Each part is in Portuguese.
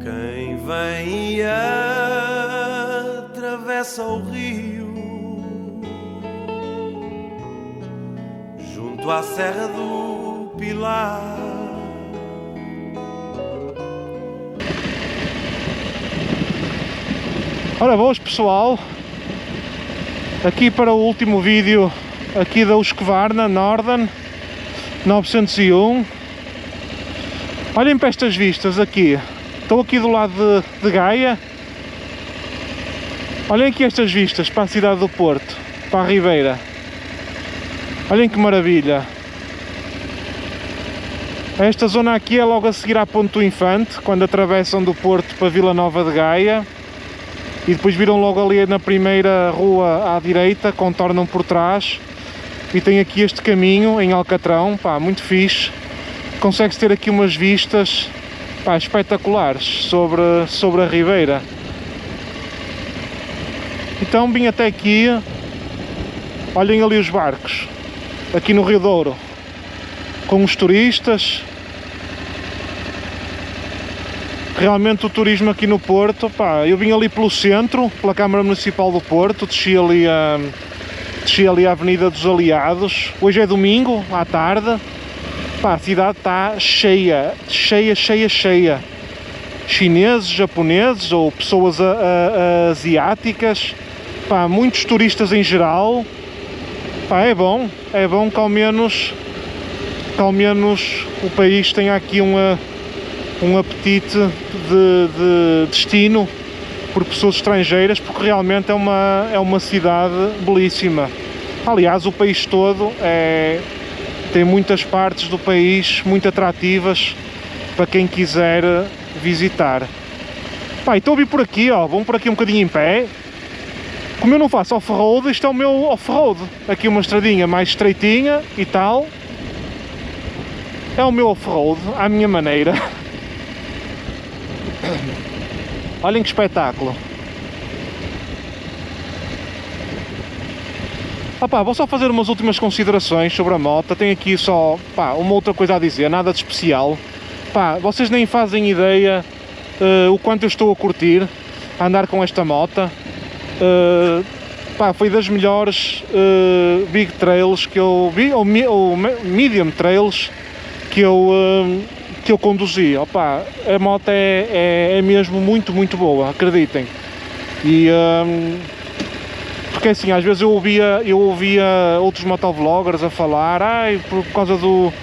Quem vem e atravessa o rio junto à Serra do Pilar. Ora boas pessoal, aqui para o último vídeo aqui da Husqvarna Norden 901. Olhem para estas vistas aqui, estou aqui do lado de Gaia. Olhem aqui estas vistas para a cidade do Porto, para a Ribeira. Olhem que maravilha. Esta zona aqui é logo a seguir à Ponte do Infante, quando atravessam do Porto para Vila Nova de Gaia. E depois viram logo ali na primeira rua à direita, contornam por trás. E tem aqui este caminho em Alcatrão, pá, muito fixe. Consegue-se ter aqui umas vistas, pá, espetaculares sobre a Ribeira. Então vim até aqui. Olhem ali os barcos, aqui no Rio Douro, com os turistas. Realmente o turismo aqui no Porto, pá, eu vim ali pelo centro, pela Câmara Municipal do Porto, desci ali a Avenida dos Aliados. Hoje é domingo, à tarde, pá, a cidade está cheia. Chineses, japoneses ou pessoas asiáticas, pá, muitos turistas em geral. Pá, é bom que ao menos o país tenha aqui um apetite de destino por pessoas estrangeiras, porque realmente é uma cidade belíssima. Aliás, o país todo tem muitas partes do país muito atrativas para quem quiser visitar. Pá, então vim por aqui, ó, vamos por aqui um bocadinho em pé. Como eu não faço off-road, isto é o meu off-road. Aqui uma estradinha mais estreitinha e tal. É o meu off-road, à minha maneira. Olhem que espetáculo. Pá, vou só fazer umas últimas considerações sobre a moto. Tenho aqui só, pá, uma outra coisa a dizer, nada de especial. Pá, vocês nem fazem ideia o quanto eu estou a curtir a andar com esta moto. Pá, foi das melhores big trails que eu vi, ou medium trails que eu conduzi. Opa, a moto é mesmo muito boa, acreditem. E porque assim, às vezes eu ouvia outros motovloggers a falar, por causa do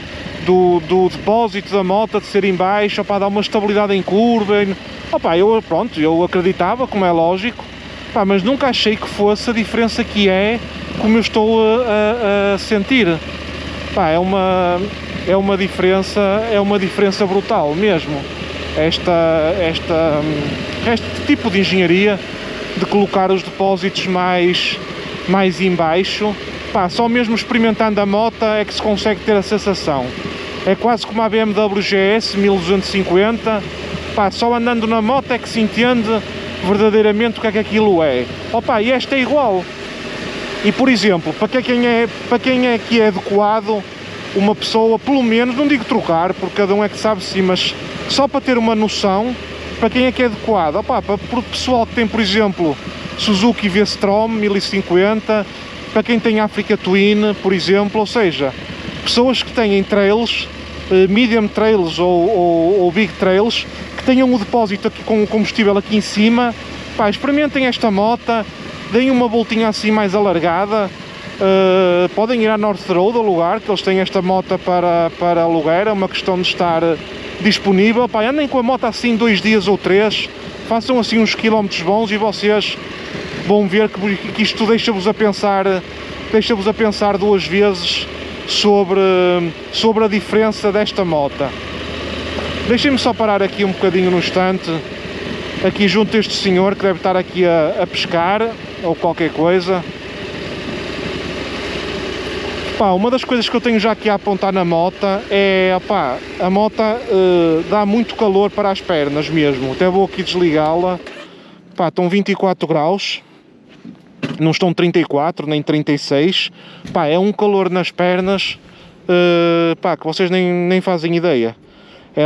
depósito da moto de ser em baixo, opa, dá uma estabilidade em curva. Opa, eu acreditava, como é lógico, pá, mas nunca achei que fosse a diferença que é, como eu estou a sentir. Pá, é uma diferença brutal mesmo. Este tipo de engenharia de colocar os depósitos mais em baixo, pá, só mesmo experimentando a moto é que se consegue ter a sensação. É quase como a BMW GS 1250, pá, só andando na moto é que se entende verdadeiramente o que é que aquilo é. Opa, e esta é igual. E por exemplo, para quem é que é adequado uma pessoa, pelo menos, não digo trocar, porque cada um é que sabe sim, mas só para ter uma noção, para quem é que é adequado? Opa, para o pessoal que tem, por exemplo, Suzuki V-Strom 1050, para quem tem Africa Twin, por exemplo, ou seja, pessoas que têm trails, medium trails ou big trails, que tenham o depósito aqui com o combustível aqui em cima, pá, experimentem esta moto, deem uma voltinha assim mais alargada. Podem ir à North Road alugar, que eles têm esta moto para alugar, é uma questão de estar disponível. Pá, andem com a moto assim 2 dias ou 3, façam assim uns quilómetros bons e vocês vão ver que isto deixa-vos a pensar 2 vezes sobre a diferença desta moto. Deixem-me só parar aqui um bocadinho no instante, aqui junto a este senhor que deve estar aqui a pescar ou qualquer coisa. Pá, uma das coisas que eu tenho já aqui a apontar na moto é, pá, a moto dá muito calor para as pernas mesmo. Até vou aqui desligá-la. Pá, estão 24 graus, não estão 34 nem 36. Pá, é um calor nas pernas, pá, que vocês nem fazem ideia.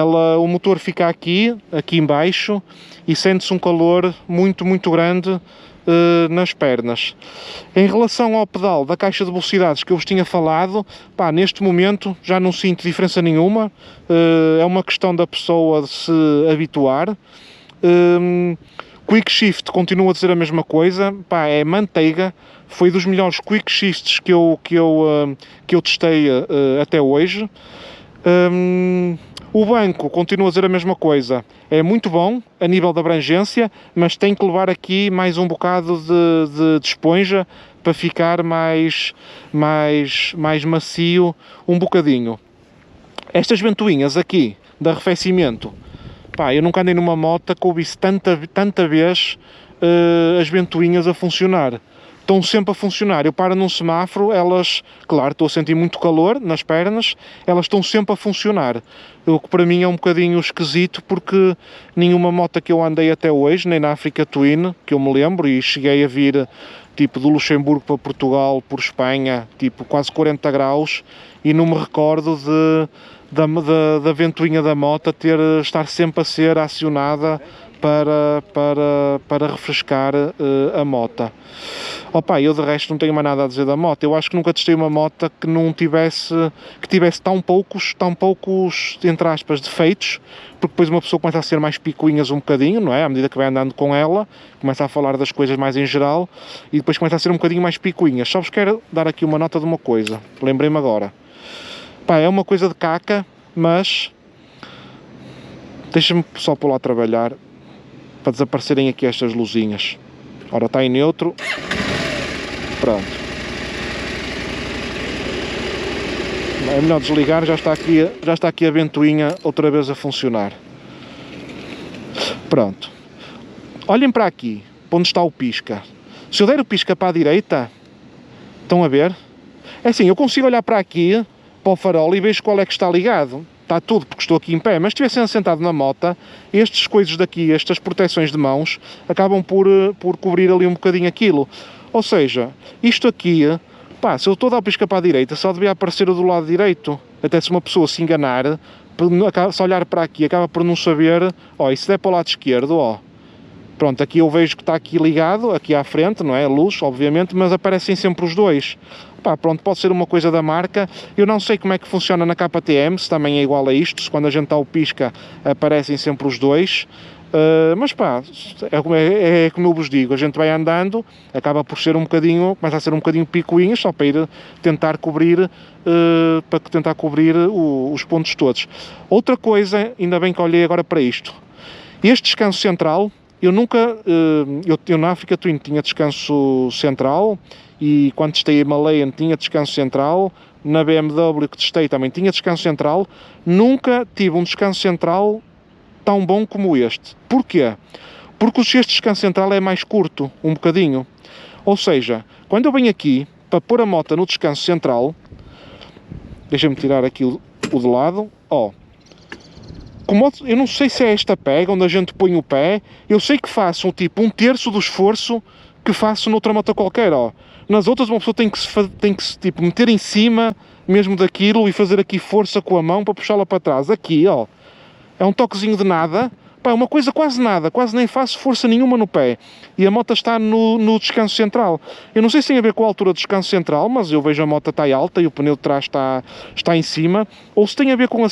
o motor fica aqui em baixo e sente-se um calor muito, muito grande nas pernas. Em relação ao pedal da caixa de velocidades que eu vos tinha falado, pá, neste momento já não sinto diferença nenhuma, é uma questão da pessoa de se habituar. Quick Shift continua a dizer a mesma coisa, pá, é manteiga, foi dos melhores Quick Shifts que eu testei até hoje. O banco continua a dizer a mesma coisa, é muito bom a nível de abrangência, mas tem que levar aqui mais um bocado de esponja para ficar mais macio um bocadinho. Estas ventoinhas aqui de arrefecimento, pá, eu nunca andei numa moto que ouvisse tanta vez as ventoinhas a funcionar. Estão sempre a funcionar. Eu paro num semáforo, elas, claro, estou a sentir muito calor nas pernas, elas estão sempre a funcionar. O que para mim é um bocadinho esquisito, porque nenhuma moto que eu andei até hoje, nem na Africa Twin, que eu me lembro, e cheguei a vir tipo do Luxemburgo para Portugal, por Espanha, tipo quase 40 graus, e não me recordo da ventoinha da moto estar sempre a ser acionada para refrescar a moto. Opa, eu de resto não tenho mais nada a dizer da moto. Eu acho que nunca testei uma moto que tivesse tão poucos, entre aspas, defeitos, porque depois uma pessoa começa a ser mais picuinhas um bocadinho, não é? À medida que vai andando com ela, começa a falar das coisas mais em geral e depois começa a ser um bocadinho mais picuinhas. Só vos quero dar aqui uma nota de uma coisa, lembrei-me agora. Pá, é uma coisa de caca, mas deixa-me só pôr lá a trabalhar para desaparecerem aqui estas luzinhas. Ora, está em neutro. Pronto. É melhor desligar, já está aqui a ventoinha outra vez a funcionar. Pronto. Olhem para aqui, para onde está o pisca. Se eu der o pisca para a direita, estão a ver? É assim, eu consigo olhar para aqui, para o farol, e vejo qual é que está ligado. Está tudo, porque estou aqui em pé, mas se estivesse sentado na moto, estas coisas daqui, estas proteções de mãos, acabam por cobrir ali um bocadinho aquilo. Ou seja, isto aqui, pá, se eu estou a dar o pisca para a direita, só devia aparecer o do lado direito. Até se uma pessoa se enganar, se olhar para aqui, acaba por não saber, ó, e se der para o lado esquerdo, ó. Pronto, aqui eu vejo que está aqui ligado, aqui à frente, não é? A luz, obviamente, mas aparecem sempre os dois. Pá, pronto, pode ser uma coisa da marca. Eu não sei como é que funciona na KTM, se também é igual a isto, se quando a gente dá o pisca aparecem sempre os dois. Mas pá, é como eu vos digo, a gente vai andando, acaba por ser um bocadinho, começa a ser um bocadinho picuinhas, só para ir tentar cobrir, os pontos todos. Outra coisa, ainda bem que olhei agora para isto, este descanso central, eu nunca, eu na Africa Twin tinha descanso central, e quando testei a Himalayan tinha descanso central, na BMW que testei também tinha descanso central, nunca tive um descanso central tão bom como este. Porquê? Porque este descanso central é mais curto, um bocadinho. Ou seja, quando eu venho aqui para pôr a moto no descanso central, deixa-me tirar aqui o de lado, ó. Eu não sei se é esta pega onde a gente põe o pé, eu sei que faço tipo 1/3 do esforço que faço noutra moto qualquer, ó. Nas outras uma pessoa tem que se tipo, meter em cima mesmo daquilo e fazer aqui força com a mão para puxá-la para trás. Aqui, ó, é um toquezinho de nada, pá, uma coisa quase nada, quase nem faço força nenhuma no pé. E a moto está no descanso central. Eu não sei se tem a ver com a altura do descanso central, mas eu vejo a moto está alta e o pneu de trás está em cima, ou se tem a ver com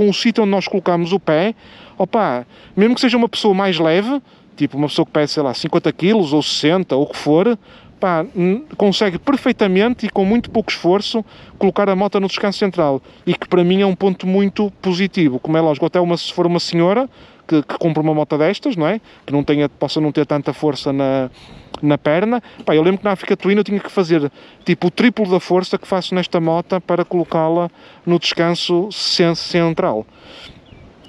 o sítio onde nós colocamos o pé. Opa, mesmo que seja uma pessoa mais leve, tipo uma pessoa que pesa, sei lá, 50 kg ou 60 ou o que for, pá, consegue perfeitamente e com muito pouco esforço colocar a moto no descanso central, e que para mim é um ponto muito positivo. Como é lógico, até se for uma senhora que compra uma moto destas, não é? Que possa não ter tanta força na perna. Pá, eu lembro que na Africa Twin eu tinha que fazer tipo o triplo da força que faço nesta moto para colocá-la no descanso central.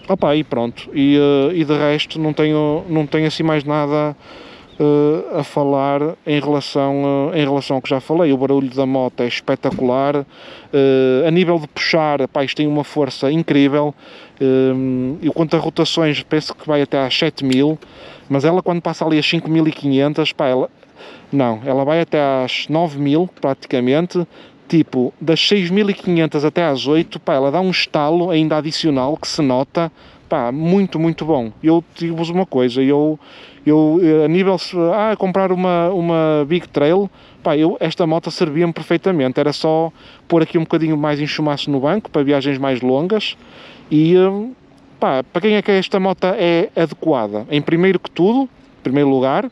Opa, e pronto, e de resto não tenho assim mais nada a falar em relação ao que já falei. O barulho da moto é espetacular, a nível de puxar, pá, isto tem uma força incrível, e quanto a rotações penso que vai até às 7000, mas ela quando passa ali às 5500, pá, ela vai até às 9000 praticamente, tipo, das 6.500 até às 8, pá, ela dá um estalo ainda adicional que se nota, pá, muito, muito bom. Eu digo-vos uma coisa, eu a nível, comprar uma Big Trail, pá, esta moto servia-me perfeitamente, era só pôr aqui um bocadinho mais enxumaço no banco, para viagens mais longas, e, pá, para quem é que esta moto é adequada? Em primeiro lugar,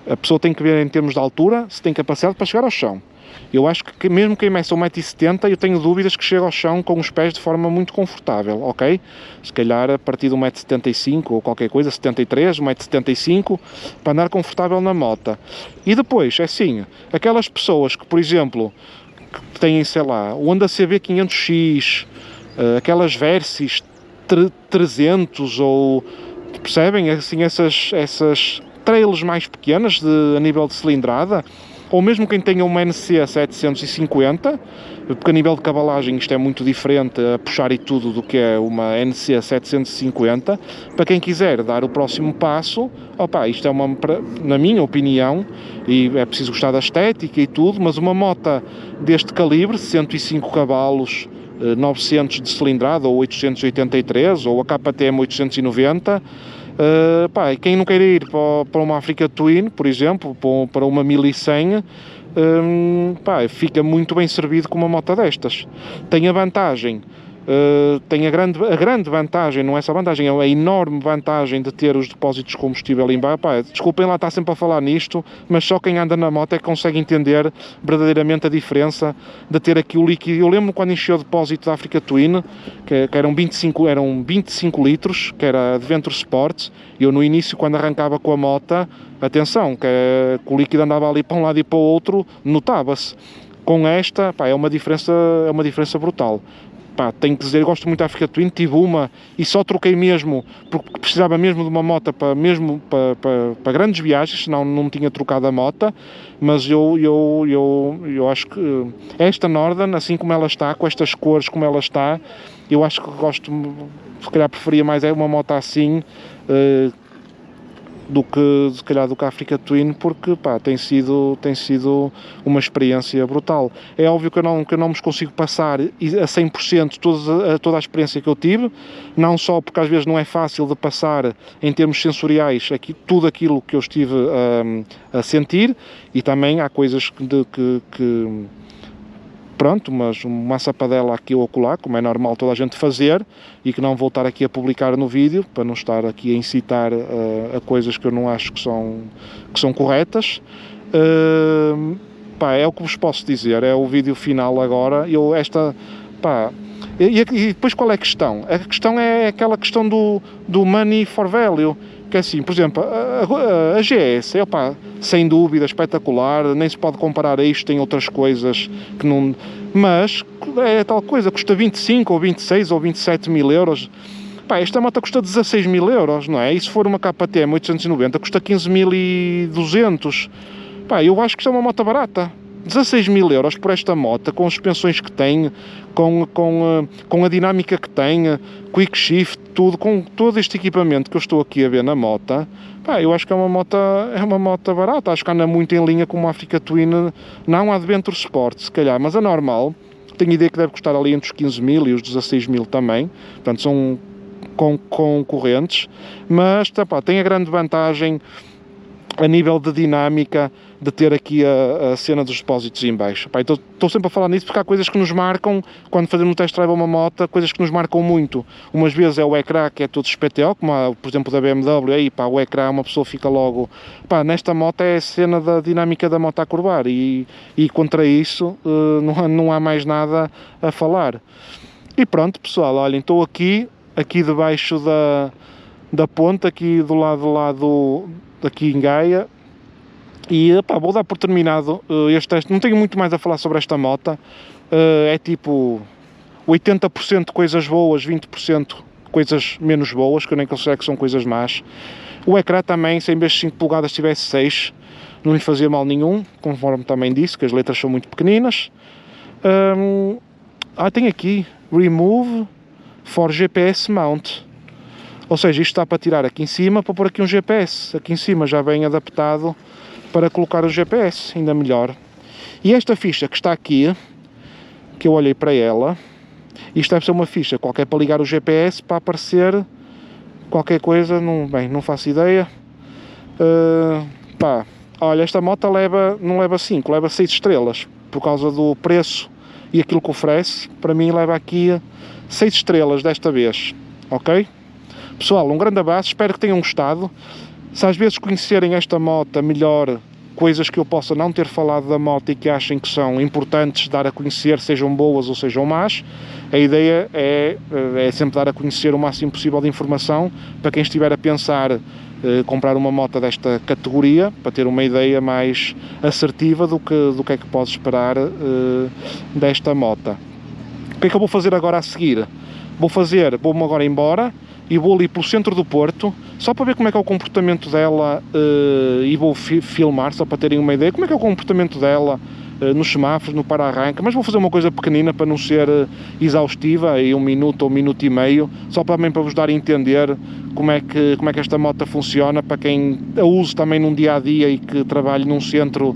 a pessoa tem que ver em termos de altura, se tem capacidade para chegar ao chão. Eu acho que mesmo quem meça 1,70 m, eu tenho dúvidas que chega ao chão com os pés de forma muito confortável, ok? Se calhar a partir de 1,75 m ou qualquer coisa, 73, 1,75 m, para andar confortável na moto. E depois, é assim, aquelas pessoas que, por exemplo, que têm, sei lá, o Honda CB 500X, aquelas Versys 300 ou, percebem, assim, essas trails mais pequenas a nível de cilindrada, ou mesmo quem tenha uma NC 750, porque a nível de cavalagem isto é muito diferente a puxar e tudo do que é uma NC 750, para quem quiser dar o próximo passo, opa, isto é na minha opinião, e é preciso gostar da estética e tudo, mas uma moto deste calibre, 105 cavalos, 900 de cilindrada, ou 883, ou a KTM 890, pá, quem não queira ir para uma Africa Twin, por exemplo, para uma 1100, pá, fica muito bem servido com uma moto destas. Tem a vantagem, tem a grande vantagem, não é essa vantagem, é a enorme vantagem de ter os depósitos de combustível em baixo. Pá, desculpem lá estar sempre a falar nisto, mas só quem anda na moto é que consegue entender verdadeiramente a diferença de ter aqui o líquido. Eu lembro quando enchi o depósito da Africa Twin, que eram 25 litros, que era Adventure Sport. Eu no início, quando arrancava com a moto, atenção, que o líquido andava ali para um lado e para o outro, notava-se. Com esta, pá, é uma diferença brutal. Pá, tenho que dizer, eu gosto muito da Africa Twin, tive uma e só troquei mesmo porque precisava mesmo de uma moto para grandes viagens, senão não tinha trocado a moto. Mas eu acho que esta Northern, assim como ela está, com estas cores como ela está, eu acho que gosto, se calhar preferia mais uma moto assim, do que se calhar do que a Africa Twin, porque pá, tem sido uma experiência brutal. É óbvio que eu não vos consigo passar a 100% toda a experiência que eu tive, não só porque às vezes não é fácil de passar em termos sensoriais tudo aquilo que eu estive a sentir, e também há coisas que pronto, mas uma sapadela aqui ou acolá, como é normal toda a gente fazer, e que não vou estar aqui a publicar no vídeo, para não estar aqui a incitar a coisas que eu não acho que são corretas. Pá, é o que vos posso dizer, é o vídeo final agora. E depois qual é a questão? A questão é aquela questão do money for value, que é assim, por exemplo, a GS, sem dúvida, espetacular, nem se pode comparar a isto, tem outras coisas que não... Mas é tal coisa, custa 25 ou 26 ou 27 mil euros. Pá, esta moto custa 16 mil euros, não é? E se for uma KTM 890, custa 15.200. Pá, eu acho que isto é uma moto barata. 16 mil euros por esta moto, com as suspensões que tem, com a dinâmica que tem, quick shift, tudo, com todo este equipamento que eu estou aqui a ver na moto, pá, eu acho que é uma moto barata. Acho que anda muito em linha com uma Africa Twin, não a Adventure Sport, se calhar, mas a normal, tenho ideia que deve custar ali entre os 15 mil e os 16 mil também, portanto são concorrentes, mas pá, tem a grande vantagem a nível de dinâmica de ter aqui a cena dos depósitos em baixo. Estou sempre a falar nisso porque há coisas que nos marcam quando fazemos um test drive a uma moto, coisas que nos marcam muito. Umas vezes é o ecrã, que é todo XPTO, como por exemplo da BMW, aí pá, o ecrã, uma pessoa fica logo... Pá, nesta moto é a cena da dinâmica da moto a curvar, e contra isso não há mais nada a falar. E pronto, pessoal, olhem, estou aqui debaixo da ponte, aqui do lado aqui em Gaia, e pá, vou dar por terminado este teste. Não tenho muito mais a falar sobre esta moto, é tipo 80% coisas boas, 20% coisas menos boas, que eu nem considero que são coisas más. O ecrã também, se em vez de 5 polegadas tivesse 6, não lhe fazia mal nenhum, conforme também disse, que as letras são muito pequeninas. Tem aqui, Remove for GPS Mount. Ou seja, isto está para tirar aqui em cima, para pôr aqui um GPS. Aqui em cima já vem adaptado para colocar o GPS, ainda melhor. E esta ficha que está aqui, que eu olhei para ela, isto deve ser uma ficha qualquer para ligar o GPS para aparecer qualquer coisa, não faço ideia. Pá, olha, esta moto não leva 5, leva 6 estrelas, por causa do preço e aquilo que oferece. Para mim leva aqui 6 estrelas desta vez, ok? Pessoal, um grande abraço, espero que tenham gostado. Se às vezes conhecerem esta moto melhor, coisas que eu possa não ter falado da moto e que achem que são importantes dar a conhecer, sejam boas ou sejam más, a ideia é sempre dar a conhecer o máximo possível de informação para quem estiver a pensar comprar uma moto desta categoria, para ter uma ideia mais assertiva do que é que pode esperar desta moto. O que é que eu vou fazer agora a seguir? Vou-me agora embora e vou ali pelo centro do Porto, só para ver como é que é o comportamento dela, e vou filmar, só para terem uma ideia, como é que é o comportamento dela nos semáforos, no para-arranca, mas vou fazer uma coisa pequenina para não ser exaustiva, aí 1 minuto ou 1 minuto e meio, só também para vos dar a entender como é que esta moto funciona, para quem a use também num dia-a-dia e que trabalhe num centro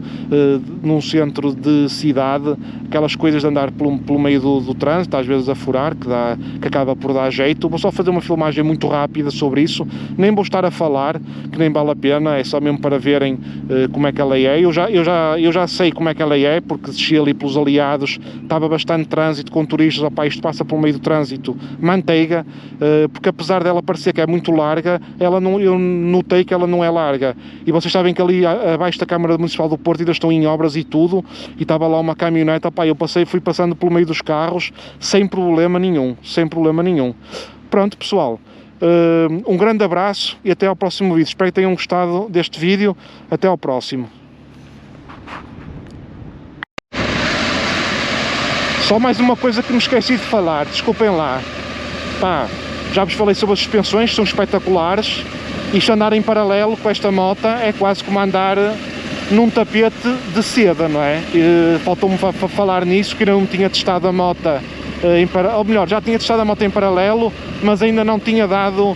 de cidade, aquelas coisas de andar pelo meio do trânsito, às vezes a furar, que acaba por dar jeito. Vou só fazer uma filmagem muito rápida sobre isso, nem vou estar a falar, que nem vale a pena, é só mesmo para verem como é que ela é. Eu já sei como é que ela é, porque desci ali pelos aliados, estava bastante trânsito com turistas, opá, isto passa pelo meio do trânsito, manteiga, porque apesar dela parecer que é muito larga, eu notei que ela não é larga, e vocês sabem que ali abaixo da Câmara Municipal do Porto ainda estão em obras e tudo, e estava lá uma caminhonete, opá, fui passando pelo meio dos carros, sem problema nenhum. Pronto, pessoal, um grande abraço e até ao próximo vídeo. Espero que tenham gostado deste vídeo. Até ao próximo. Só mais uma coisa que me esqueci de falar, desculpem lá. Pá, já vos falei sobre as suspensões, são espetaculares. Isto andar em paralelo com esta moto é quase como andar num tapete de seda, não é? Faltou-me falar nisso, que eu não tinha testado a moto ou melhor, já tinha testado a moto em paralelo, mas ainda não tinha dado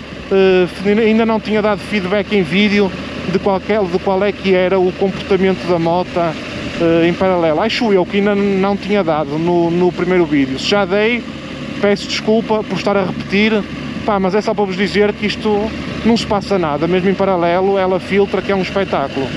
feedback em vídeo de qual é que era o comportamento da moto em paralelo. Acho eu que ainda não tinha dado no primeiro vídeo. Se já dei, peço desculpa por estar a repetir, pá, mas é só para vos dizer que isto não se passa nada, mesmo em paralelo ela filtra, que é um espetáculo.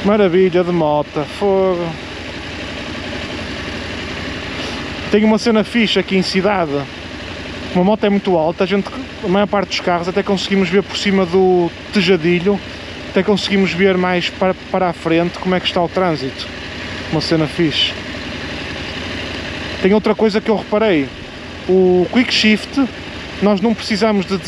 Maravilha de moto, fogo. Tem uma cena fixe aqui em cidade. Uma moto é muito alta, a maior parte dos carros até conseguimos ver por cima do tejadilho, até conseguimos ver mais para a frente como é que está o trânsito. Uma cena fixe. Tem outra coisa que eu reparei, o Quick Shift, nós não precisamos de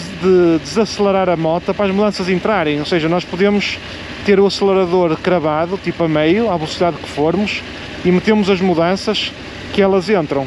desacelerar a moto para as mudanças entrarem, ou seja, nós podemos ter o acelerador cravado, tipo a meio, à velocidade que formos, e metemos as mudanças que elas entram.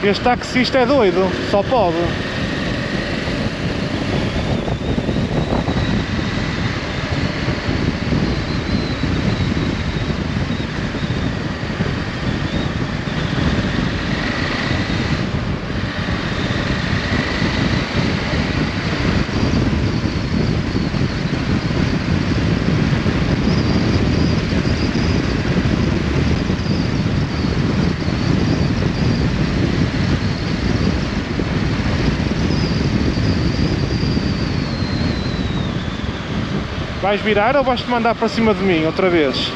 Este taxista é doido, só pode. Vais virar ou vais-te mandar para cima de mim outra vez?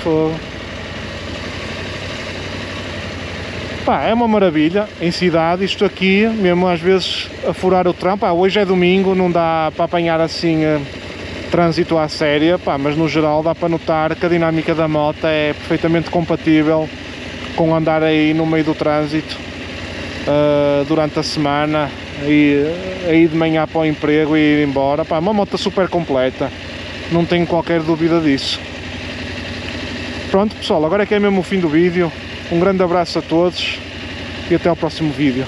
Fogo. Pá, é uma maravilha em cidade, isto aqui, mesmo às vezes a furar o tram. Pá, hoje é domingo, não dá para apanhar assim trânsito à séria, pá, mas no geral dá para notar que a dinâmica da moto é perfeitamente compatível com andar aí no meio do trânsito durante a semana e aí de manhã para o emprego e ir embora. Pá, uma moto super completa, não tenho qualquer dúvida disso. Pronto pessoal, agora é que é mesmo o fim do vídeo. Um grande abraço a todos e até ao próximo vídeo.